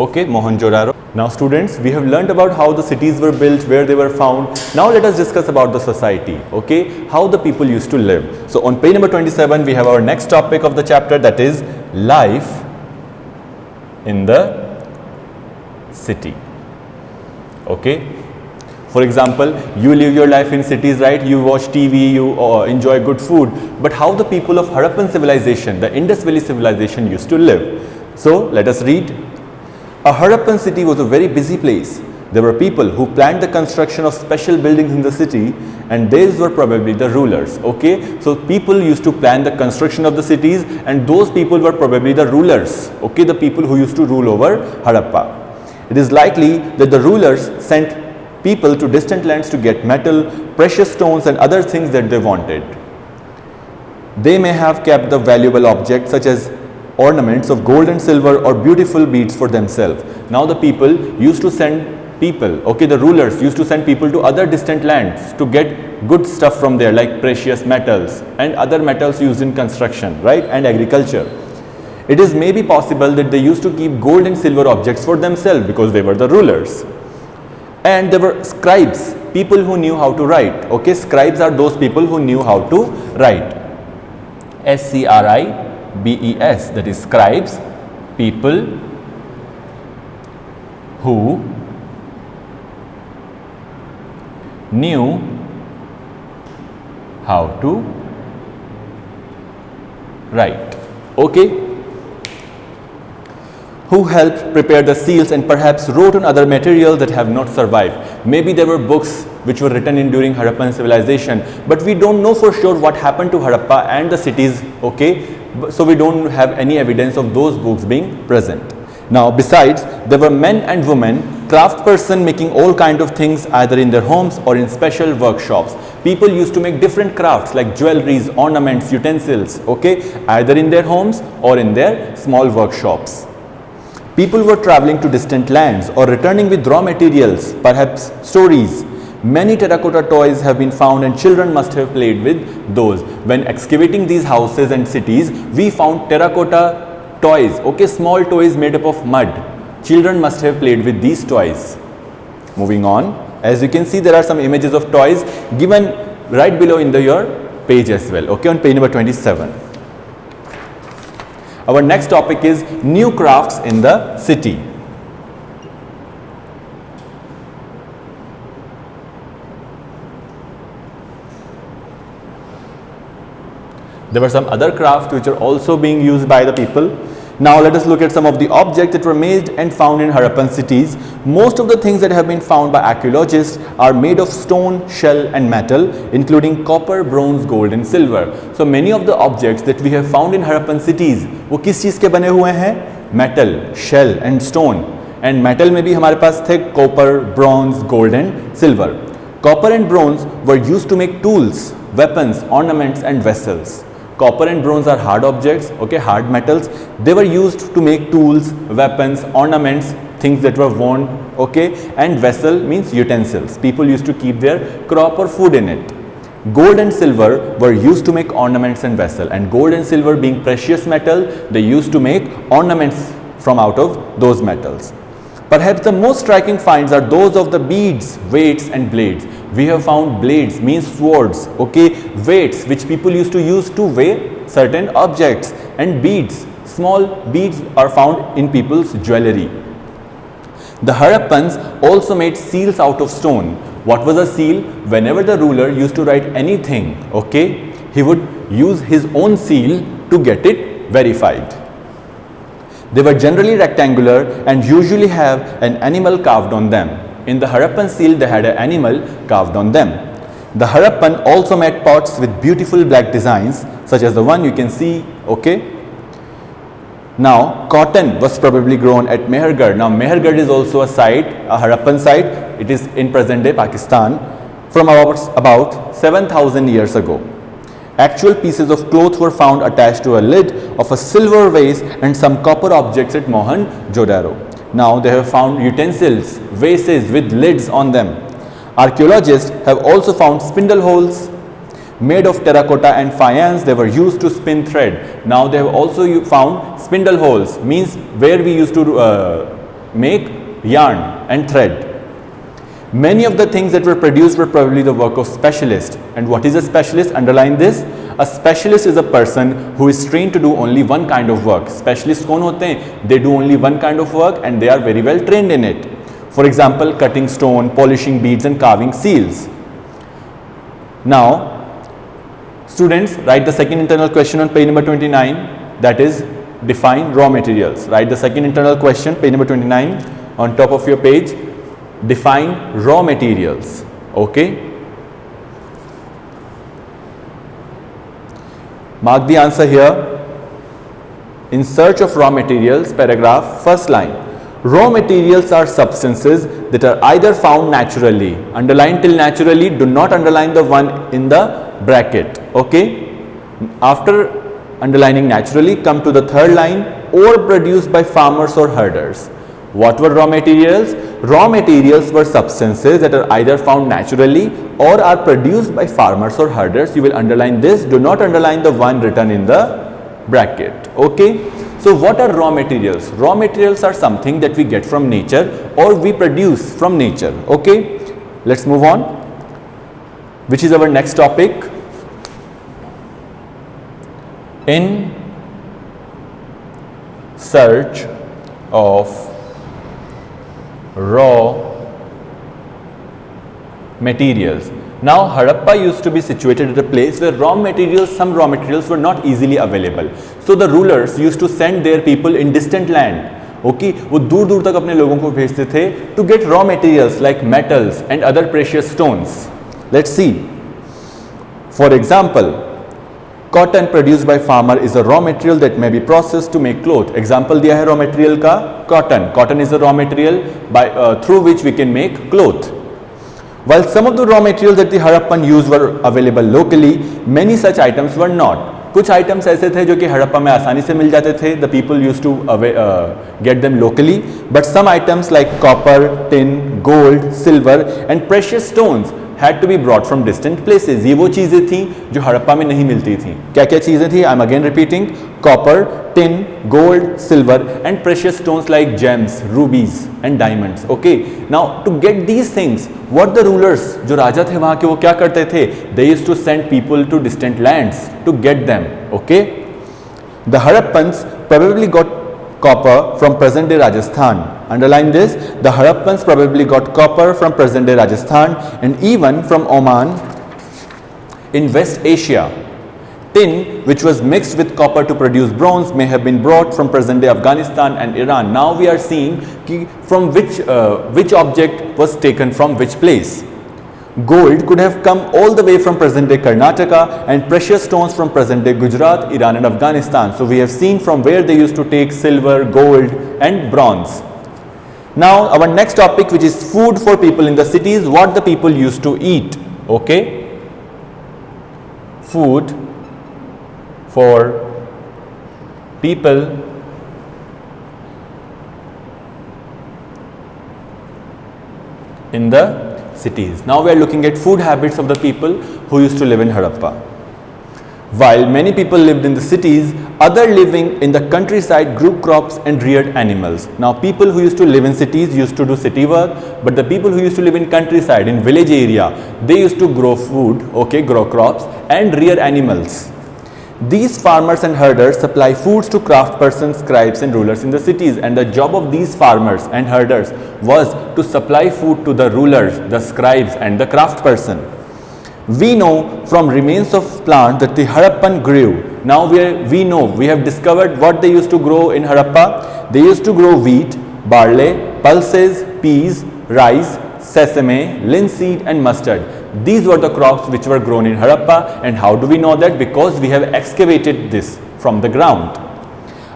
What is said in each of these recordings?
Okay, Mohenjo-daro. Now students, we have learned about how the cities were built, where they were found. Now let us discuss about the society, okay, how the people used to live. So on page number 27, we have our next topic of the chapter, that is life in the city. Okay. For example, you live your life in cities, right? You watch TV, you enjoy good food. But how the people of Harappan civilization, the Indus Valley civilization used to live. So let us read. A Harappan city was a very busy place. There were people who planned the construction of special buildings in the city, and these were probably the rulers. Okay, so people used to plan the construction of the cities, and those people were probably the rulers. Okay, the people who used to rule over Harappa. It is likely that the rulers sent people to distant lands to get metal, precious stones and other things that they wanted. They may have kept the valuable objects such as ornaments of gold and silver or beautiful beads for themselves. Now the people used to send people, okay, the rulers used to send people to other distant lands to get good stuff from there, like precious metals and other metals used in construction, right, and agriculture. It is maybe possible that they used to keep gold and silver objects for themselves because they were the rulers. And there were scribes, people who knew how to write. Okay, scribes are those people who knew how to write. S-C-R-I-B-E-S, that is scribes, people who knew how to write. Okay. Who helped prepare the seals and perhaps wrote on other materials that have not survived. Maybe there were books which were written in during Harappan civilization, but we don't know for sure what happened to Harappa and the cities, okay, so we don't have any evidence of those books being present. Now besides, there were men and women, craftsperson making all kind of things either in their homes or in special workshops. People used to make different crafts like jewelries, ornaments, utensils, okay, either in their homes or in their small workshops. People were traveling to distant lands or returning with raw materials, perhaps stories. Many terracotta toys have been found and children must have played with those. When excavating these houses and cities, we found terracotta toys, okay, small toys made up of mud. Children must have played with these toys. Moving on, as you can see, there are some images of toys given right below in your page as well, okay, on page number 27. Our next topic is new crafts in the city. There were some other crafts which are also being used by the people. Now let us look at some of the objects that were made and found in Harappan cities. Most of the things that have been found by archaeologists are made of stone, shell and metal, including copper, bronze, gold and silver. So many of the objects that we have found in Harappan cities, वो किस चीज़ के बने हुए हैं? Metal, shell and stone. And metal में भी हमारे पास थे copper, bronze, gold and silver. Copper and bronze were used to make tools, weapons, ornaments and vessels. Copper and bronze are hard objects, okay, hard metals. They were used to make tools, weapons, ornaments, things that were worn, okay, and vessel means utensils. People used to keep their crop or food in it. Gold and silver were used to make ornaments and vessel, and gold and silver being precious metal, they used to make ornaments from out of those metals. Perhaps the most striking finds are those of the beads, weights and blades. We have found blades, means swords, okay, weights which people used to use to weigh certain objects, and beads, small beads are found in people's jewelry. The Harappans also made seals out of stone. What was a seal? Whenever the ruler used to write anything, okay, he would use his own seal to get it verified. They were generally rectangular and usually have an animal carved on them. In the Harappan seal, they had an animal carved on them. The Harappan also made pots with beautiful black designs, such as the one you can see, okay. Now, cotton was probably grown at Mehergarh. Now, Mehergarh is also a site, a Harappan site. It is in present-day Pakistan from about 7,000 years ago. Actual pieces of cloth were found attached to a lid of a silver vase and some copper objects at Mohenjo-daro. Now they have found utensils, vases with lids on them. Archaeologists have also found spindle holes made of terracotta and faience. They were used to spin thread. Now they have also found spindle holes, means where we used to make yarn and thread. Many of the things that were produced were probably the work of specialists. And what is a specialist? Underline this. A specialist is a person who is trained to do only one kind of work. Specialists कौन होते हैं? They do only one kind of work and they are very well trained in it. For example, cutting stone, polishing beads and carving seals. Now, students, write the second internal question on page number 29, that is define raw materials. Write the second internal question, page number 29 on top of your page. Define raw materials. Okay. Mark the answer here. In search of raw materials, paragraph, first line. Raw materials are substances that are either found naturally. Underline till naturally, do not underline the one in the bracket. Okay. After underlining naturally, come to the third line, or produced by farmers or herders. What were raw materials? Raw materials were substances that are either found naturally or are produced by farmers or herders. You will underline this. Do not underline the one written in the bracket. Okay. So what are raw materials? Raw materials are something that we get from nature or we produce from nature. Okay. Let's move on. Which is our next topic? In search of raw materials. Now Harappa used to be situated at a place where some raw materials were not easily available. So the rulers used to send their people in distant land. Okay, वो दूर दूर तक अपने लोगों को भेजते थे to get raw materials like metals and other precious stones. Let's see. For example, cotton produced by farmer is a raw material that may be processed to make cloth. Example दिया है raw material का cotton. Cotton is a raw material through which we can make cloth. While some of the raw materials that the Harappan used were available locally, many such items were not. कुछ items ऐसे थे जो कि हड़प्पा में आसानी से मिल जाते थे. The people used to get them locally. But some items like copper, tin, gold, silver and precious stones had to be brought from distant places. ये वो चीज़ें थी जो हड़प्पा में नहीं मिलती थी. क्या क्या चीज़ें थी? I'm again repeating. Copper, tin, gold, silver and precious stones like gems, rubies and diamonds. Okay. Now to get these things, what the rulers, जो राजा थे वहाँ के, वो क्या करते थे? They used to send people to distant lands to get them. Okay. The Harappans probably got copper from present day Rajasthan. Underline this. The Harappans probably got copper from present day Rajasthan and even from Oman in West Asia. Tin, which was mixed with copper to produce bronze, may have been brought from present day Afghanistan and Iran. Now we are seeing from which object was taken from which place. Gold could have come all the way from present day Karnataka and precious stones from present day Gujarat, Iran and Afghanistan. So we have seen from where they used to take silver, gold and bronze. Now our next topic, which is food for people in the cities, what the people used to eat. Okay. Food for people in the cities. Now we are looking at food habits of the people who used to live in Harappa. While many people lived in the cities, others living in the countryside grew crops and reared animals. Now people who used to live in cities used to do city work, but the people who used to live in countryside, in village area, they used to grow food, okay, grow crops and rear animals. These farmers and herders supply foods to craftspersons, scribes and rulers in the cities, and the job of these farmers and herders was to supply food to the rulers, the scribes and the craftsperson. We know from remains of plant that the Harappan grew. Now we have discovered what they used to grow in Harappa. They used to grow wheat, barley, pulses, peas, rice, sesame, linseed and mustard. These were the crops which were grown in Harappa. And how do we know that? Because we have excavated this from the ground.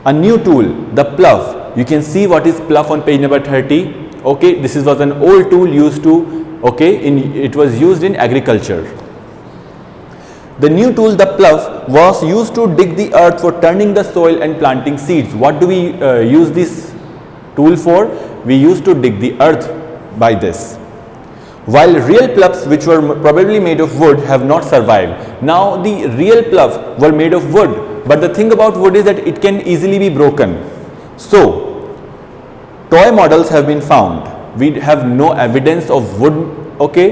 A new tool, the plough. You can see what is plough on page number 30. Okay, this was an old tool used to, okay, it was used in agriculture. The new tool, the plough, was used to dig the earth for turning the soil and planting seeds. What do we use this tool for? We used to dig the earth by this. While real ploughs, which were probably made of wood, have not survived. Now the real ploughs were made of wood, but the thing about wood is that it can easily be broken. So toy models have been found. We have no evidence of wood, okay,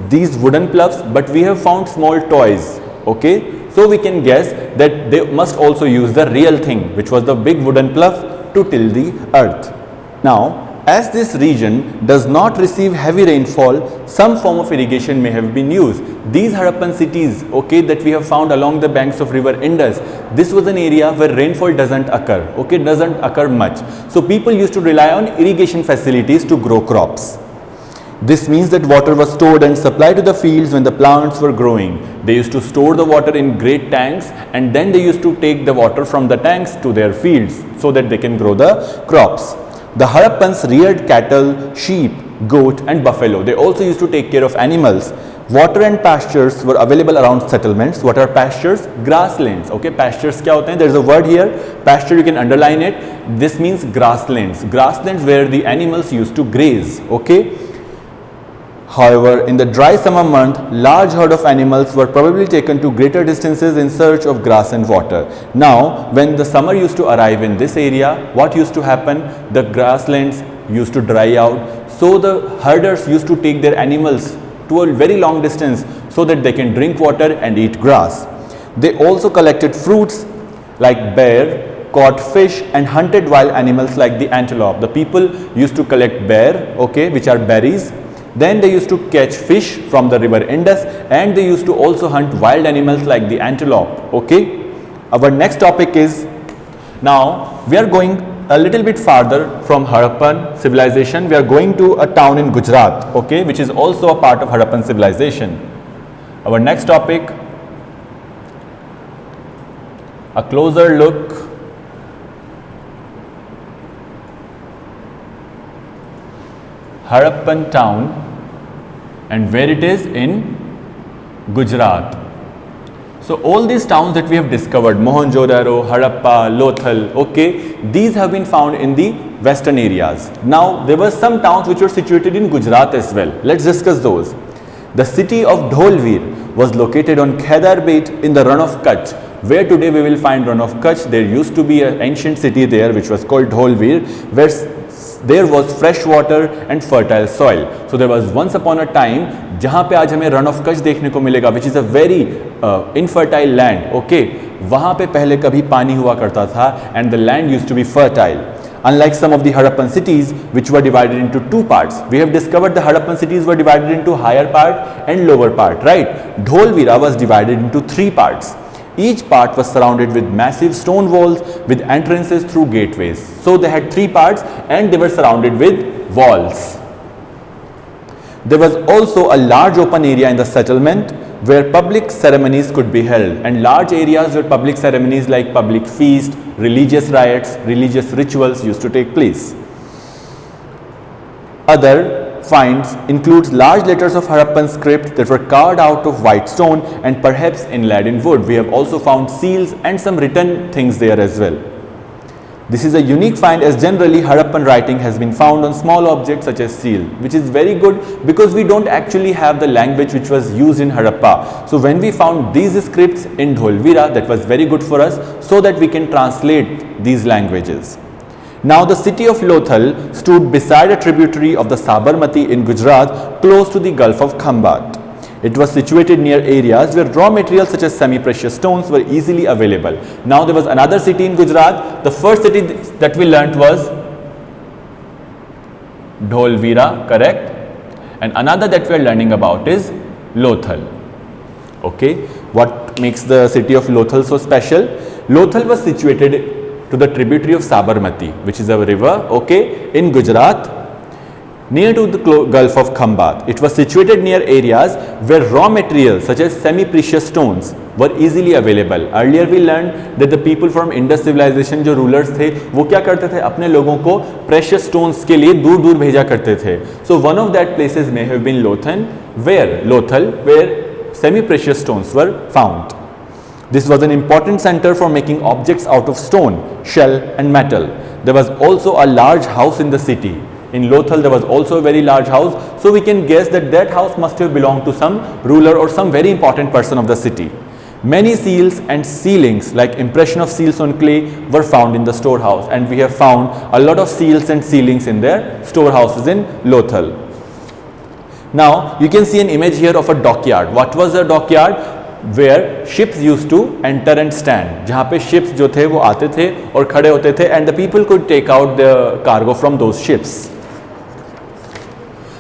these wooden plugs, but we have found small toys, okay. So we can guess that they must also use the real thing, which was the big wooden plug to till the earth. Now, as this region does not receive heavy rainfall, some form of irrigation may have been used. These Harappan cities, okay, that we have found along the banks of river Indus, this was an area where rainfall doesn't occur, okay, doesn't occur much. So people used to rely on irrigation facilities to grow crops. This means that water was stored and supplied to the fields when the plants were growing. They used to store the water in great tanks, and then they used to take the water from the tanks to their fields so that they can grow the crops. The Harappans reared cattle, sheep, goat and buffalo. They also used to take care of animals. Water and pastures were available around settlements. What are pastures? Grasslands. Okay, pastures kya hote hain? There is a word here, pasture, you can underline it. This means grasslands. Grasslands where the animals used to graze. Okay. However, in the dry summer month, large herd of animals were probably taken to greater distances in search of grass and water. Now, when the summer used to arrive in this area, what used to happen? The grasslands used to dry out. So the herders used to take their animals to a very long distance so that they can drink water and eat grass. They also collected fruits like bear, caught fish and hunted wild animals like the antelope. The people used to collect bear, okay, which are berries. Then they used to catch fish from the river Indus, and they used to also hunt wild animals like the antelope. Okay. Our next topic is, now we are going a little bit farther from Harappan civilization. We are going to a town in Gujarat, okay, which is also a part of Harappan civilization. Our next topic, a closer look . Harappan town, and where it is in Gujarat. So all these towns that we have discovered, Mohenjo-daro, Harappa, Lothal, okay, these have been found in the western areas. Now there were some towns which were situated in Gujarat as well. Let's discuss those. The city of Dholvir was located on Khedar Bait in the Run of Kutch, where today we will find Run of Kutch. There used to be an ancient city there which was called Dholvir, where there was fresh water and fertile soil. So there was once upon a time जहाँ पे आज हमें run of Kutch देखने को मिलेगा, which is a very infertile land. Okay, वहाँ पे पहले कभी पानी हुआ करता था and the land used to be fertile. Unlike some of the Harappan cities which were divided into two parts, we have discovered the Harappan cities were divided into higher part and lower part, right? Dholvira was divided into three parts. Each part was surrounded with massive stone walls with entrances through gateways. So they had three parts and they were surrounded with walls. There was also a large open area in the settlement where public ceremonies could be held, and large areas where public ceremonies like public feast, religious rites, religious rituals used to take place. Other finds includes large letters of Harappan script that were carved out of white stone and perhaps inlaid in wood. We have also found seals and some written things there as well. This is a unique find, as generally Harappan writing has been found on small objects such as seal, which is very good because we don't actually have the language which was used in Harappa. So when we found these scripts in Dholvira, that was very good for us so that we can translate these languages. Now the city of Lothal stood beside a tributary of the Sabarmati in Gujarat, close to the Gulf of Khambat. It was situated near areas where raw materials such as semi-precious stones were easily available. Now there was another city in Gujarat. The first city that we learnt was Dholvira, correct? And another that we are learning about is Lothal. Okay, what makes the city of Lothal so special? Lothal was situated to the tributary of Sabarmati, which is a river, okay, in Gujarat, near to the Gulf of Khambat. It was situated near areas where raw materials such as semi-precious stones were easily available. Earlier we learned that the people from Indus civilization, जो rulers थे, वो क्या करते थे, अपने लोगों को precious stones के लिए दूर दूर भेजा करते थे. So one of that places may have been Lothal, where semi-precious stones were found. This was an important center for making objects out of stone, shell and metal. There was also a large house in the city. In Lothal there was also a very large house, so we can guess that that house must have belonged to some ruler or some very important person of the city. Many seals and sealings like impression of seals on clay were found in the storehouse, and we have found a lot of seals and sealings in their storehouses in Lothal. Now you can see an image here of a dockyard. What was a dockyard? Where ships used to enter and stand, जहाँ पे ships जो थे वो आते थे और खड़े होते थे, and the people could take out the cargo from those ships.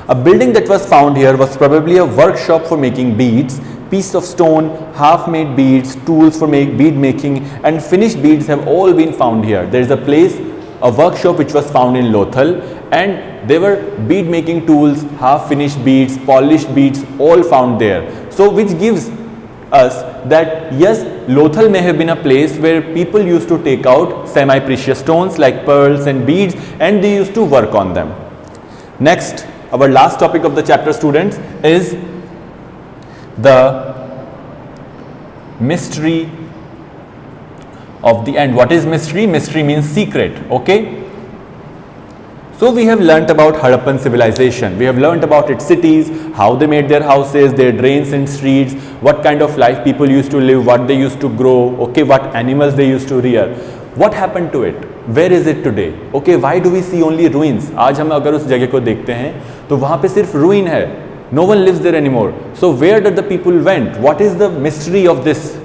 A building that was found here was probably a workshop for making beads. Piece of stone, half-made beads, tools for bead making, and finished beads have all been found here. There is a place, a workshop which was found in Lothal, and there were bead making tools, half-finished beads, polished beads, all found there. So which gives us that yes, Lothal may have been a place where people used to take out semi-precious stones like pearls and beads, and they used to work on them. Next, our last topic of the chapter, students, is the mystery of the end. What is mystery? Mystery means secret. Okay, so we have learnt about Harappan civilization. We have learnt about its cities, how they made their houses, their drains and streets, what kind of life people used to live, what they used to grow, okay, what animals they used to rear. What happened to it? Where is it today? Okay, why do we see only ruins? आज हम अगर उस जगह को देखते हैं तो वहाँ पे सिर्फ ruin है. No one lives there anymore. So where did the people went? What is the mystery of this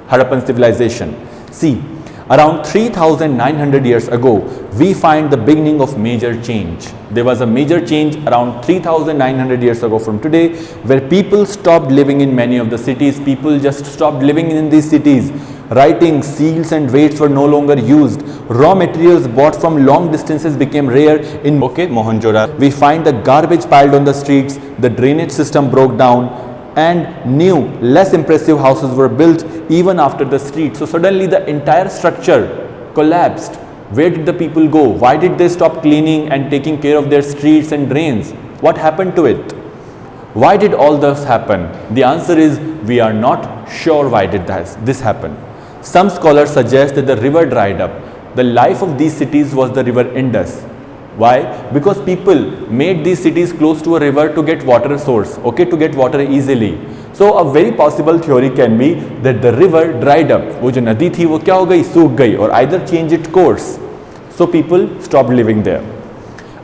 Harappan civilization? See, around 3,900 years ago, we find the beginning of major change. There was a major change around 3,900 years ago from today, where people stopped living in many of the cities. People just stopped living in these cities. Writing, seals and weights were no longer used. Raw materials bought from long distances became rare in Mohenjo-daro. We find the garbage piled on the streets, the drainage system broke down, and new, less impressive houses were built even after the street. So suddenly the entire structure collapsed. Where did the people go? Why did they stop cleaning and taking care of their streets and drains? What happened to it? Why did all this happen? The answer is we are not sure why did this happen. Some scholars suggest that the river dried up. The life of these cities was the river Indus. Why? Because people made these cities close to a river to get water source, okay, to get water easily. So a very possible theory can be that the river dried up. वो जो नदी थी वो क्या हो गई? सूख गई, or either changed its course. So people stopped living there.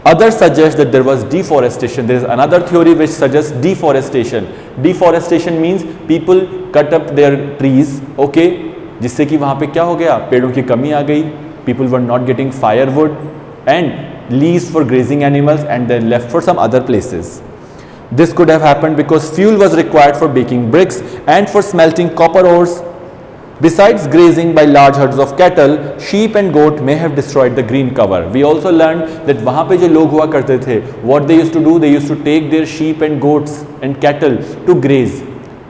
Others suggest that there was deforestation. There is another theory which suggests deforestation. Deforestation means people cut up their trees, okay, जिससे कि वहाँ पे क्या हो गया? पेड़ों की कमी आ गई. People were not getting firewood and leaves for grazing animals, and then left for some other places. This could have happened because fuel was required for baking bricks and for smelting copper ores. Besides grazing by large herds of cattle, sheep and goat may have destroyed the green cover. We also learned that वहाँ पे जो लोग हुआ करते थे, what they used to do, they used to take their sheep and goats and cattle to graze.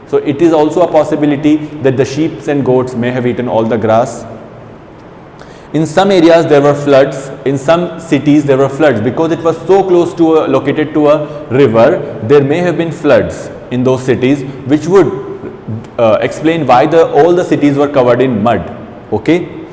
So it is also a possibility that the sheep and goats may have eaten all the grass. In some areas there were floods. In some cities there were floods because it was so close to located to a river. There may have been floods in those cities, which would explain why all the cities were covered in mud. Okay,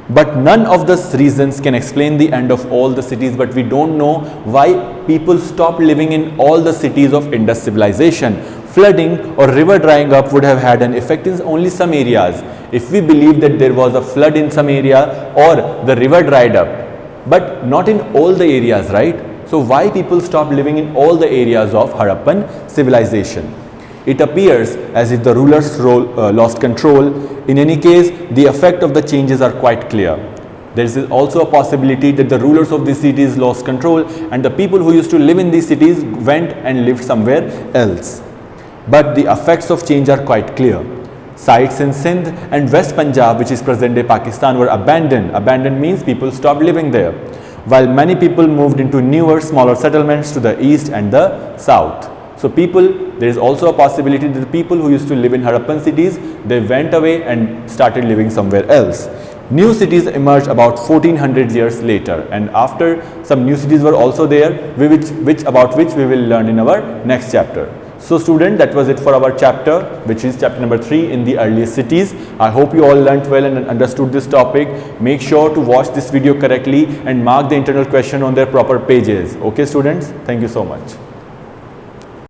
but none of these reasons can explain the end of all the cities. But we don't know why people stopped living in all the cities of Indus civilization. Flooding or river drying up would have had an effect in only some areas. If we believe that there was a flood in some area or the river dried up, but not in all the areas, right? So why people stopped living in all the areas of Harappan civilization? It appears as if the rulers lost control. In any case, the effect of the changes are quite clear. There is also a possibility that the rulers of these cities lost control and the people who used to live in these cities went and lived somewhere else. But the effects of change are quite clear. Sites in Sindh and West Punjab, which is present-day Pakistan, were abandoned. Abandoned means people stopped living there, while many people moved into newer, smaller settlements to the east and the south. So there is also a possibility that the people who used to live in Harappan cities, they went away and started living somewhere else. New cities emerged about 1400 years later, and after some new cities were also there, about which we will learn in our next chapter. So student, that was it for our chapter, which is chapter number 3 in the earliest cities. I hope you all learnt well and understood this topic. Make sure to watch this video correctly and mark the internal question on their proper pages. Okay students, thank you so much.